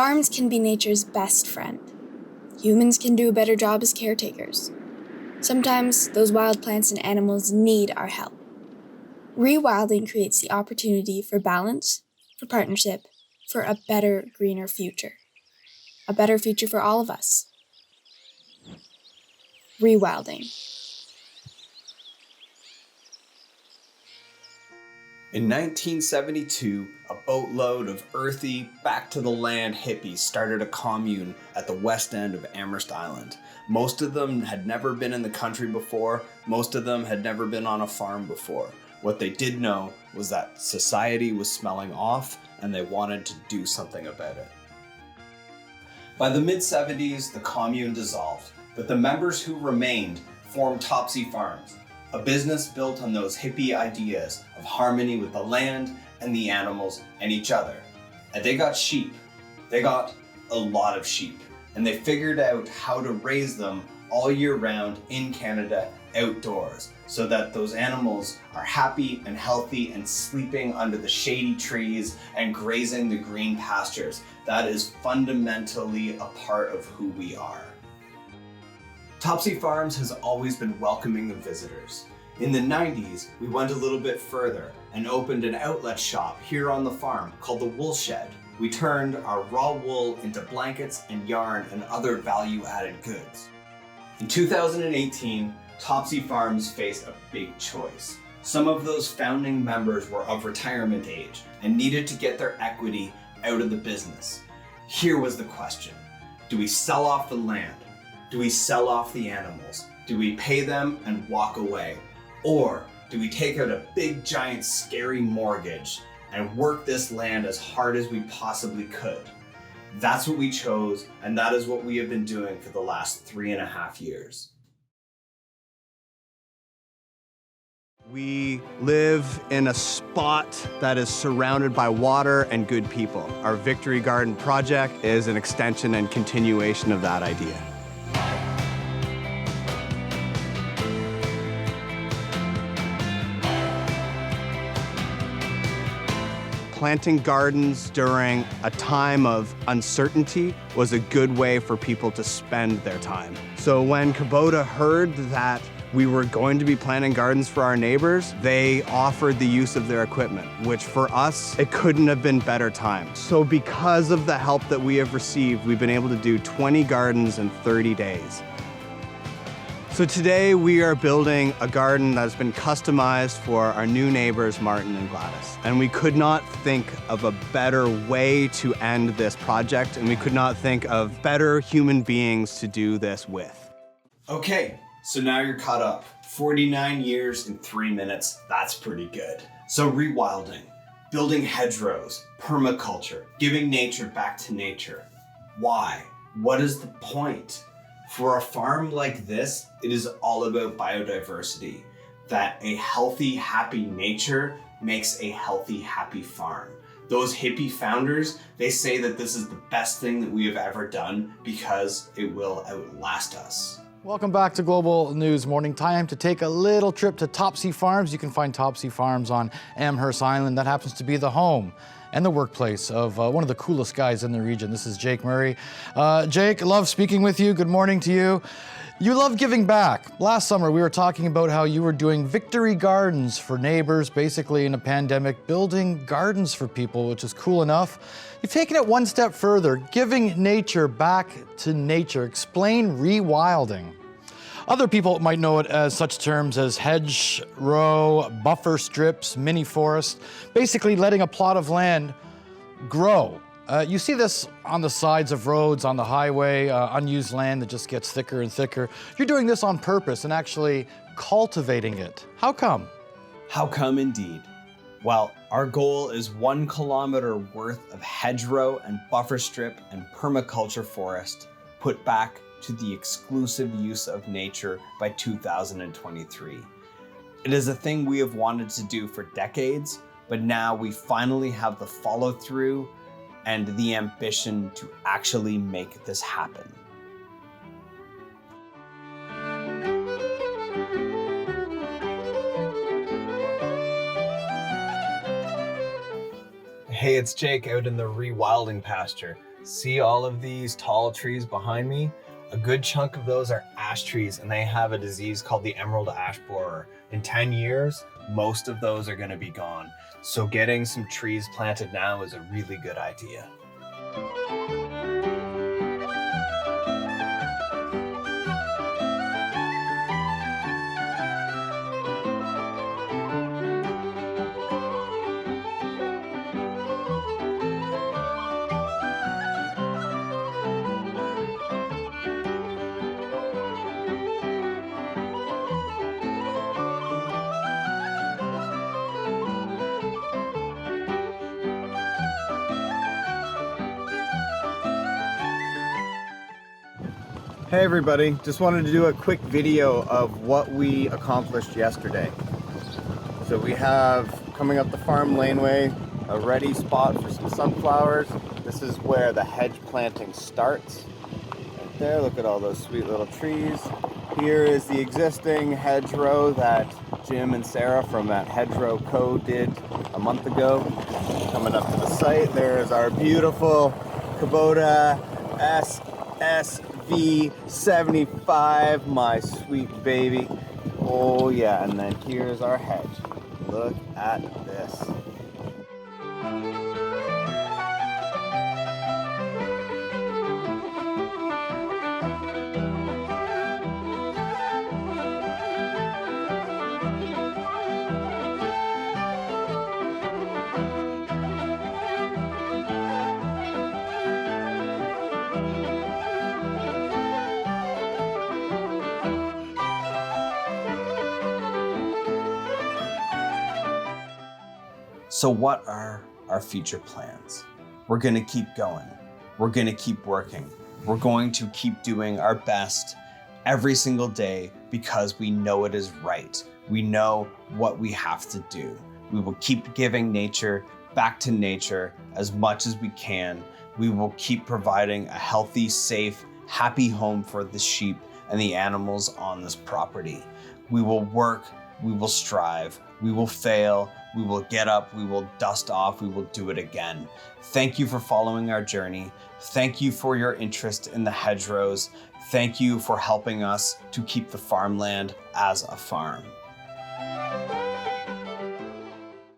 Farms can be nature's best friend. Humans can do a better job as caretakers. Sometimes those wild plants and animals need our help. ReWilding creates the opportunity for balance, for partnership, for a better, greener future. A better future for all of us. ReWilding. In 1972, a boatload of earthy, back-to-the-land hippies started a commune at the west end of Amherst Island. Most of them had never been in the country before. Most of them had never been on a farm before. What they did know was that society was smelling off, and they wanted to do something about it. By the mid-70s, the commune dissolved, but the members who remained formed Topsy Farms, a business built on those hippie ideas of harmony with the land and the animals and each other. And they got sheep. They got a lot of sheep. And they figured out how to raise them all year round in Canada, outdoors, so that those animals are happy and healthy and sleeping under the shady trees and grazing the green pastures. That is fundamentally a part of who we are. Topsy Farms has always been welcoming of visitors. In the 90s, we went a little bit further and opened an outlet shop here on the farm called the Wool Shed. We turned our raw wool into blankets and yarn and other value-added goods. In 2018, Topsy Farms faced a big choice. Some of those founding members were of retirement age and needed to get their equity out of the business. Here was the question: do we sell off the land? Do we sell off the animals? Do we pay them and walk away? Or do we take out a big, giant, scary mortgage and work this land as hard as we possibly could? That's what we chose, and that is what we have been doing for the last 3.5 years. We live in a spot that is surrounded by water and good people. Our Victory Garden project is an extension and continuation of that idea. Planting gardens during a time of uncertainty was a good way for people to spend their time. So when Kubota heard that we were going to be planting gardens for our neighbors, they offered the use of their equipment, which for us, it couldn't have been better timed. So because of the help that we have received, we've been able to do 20 gardens in 30 days. So today we are building a garden that has been customized for our new neighbors, Martin and Gladys. And we could not think of a better way to end this project, and we could not think of better human beings to do this with. Okay, so now you're caught up. 49 years in 3 minutes, that's pretty good. So ReWilding, building hedgerows, permaculture, giving nature back to nature. Why? What is the point? For a farm like this, it is all about biodiversity, that a healthy, happy nature makes a healthy, happy farm. Those hippie founders, they say that this is the best thing that we have ever done because it will outlast us. Welcome back to Global News Morning. Time to take a little trip to Topsy Farms. You can find Topsy Farms on Amherst Island. That happens to be the home and the workplace of one of the coolest guys in the region. This is Jake Murray. Jake, love speaking with you. Good morning to you. You love giving back. Last summer, we were talking about how you were doing victory gardens for neighbors, basically in a pandemic, building gardens for people, which is cool enough. You've taken it one step further, giving nature back to nature. Explain ReWilding. Other people might know it as such terms as hedgerow, buffer strips, mini forest, basically letting a plot of land grow. You see this on the sides of roads, on the highway, unused land that just gets thicker and thicker. You're doing this on purpose and actually cultivating it. How come? How come indeed? Well, our goal is 1 kilometer worth of hedgerow and buffer strip and permaculture forest put back to the exclusive use of nature by 2023. It is a thing we have wanted to do for decades, but now we finally have the follow-through and the ambition to actually make this happen. Hey, it's Jake out in the ReWilding pasture. See all of these tall trees behind me? A good chunk of those are ash trees, and they have a disease called the emerald ash borer. In 10 years, most of those are going to be gone. So getting some trees planted now is a really good idea. Hey everybody, just wanted to do a quick video of what we accomplished yesterday. So we have, coming up the farm laneway, a ready spot for some sunflowers. This is where the hedge planting starts. Right there, look at all those sweet little trees. Here is the existing hedgerow that Jim and Sarah from that Hedgerow Co. did a month ago. Coming up to the site, there's our beautiful Kubota SV75, my sweet baby. Oh yeah, and then here's our hedge. Look at this. So what are our future plans? We're going to keep going. We're going to keep working. We're going to keep doing our best every single day because we know it is right. We know what we have to do. We will keep giving nature back to nature as much as we can. We will keep providing a healthy, safe, happy home for the sheep and the animals on this property. We will work, we will strive, we will fail, we will get up, we will dust off, we will do it again. Thank you for following our journey. Thank you for your interest in the hedgerows. Thank you for helping us to keep the farmland as a farm.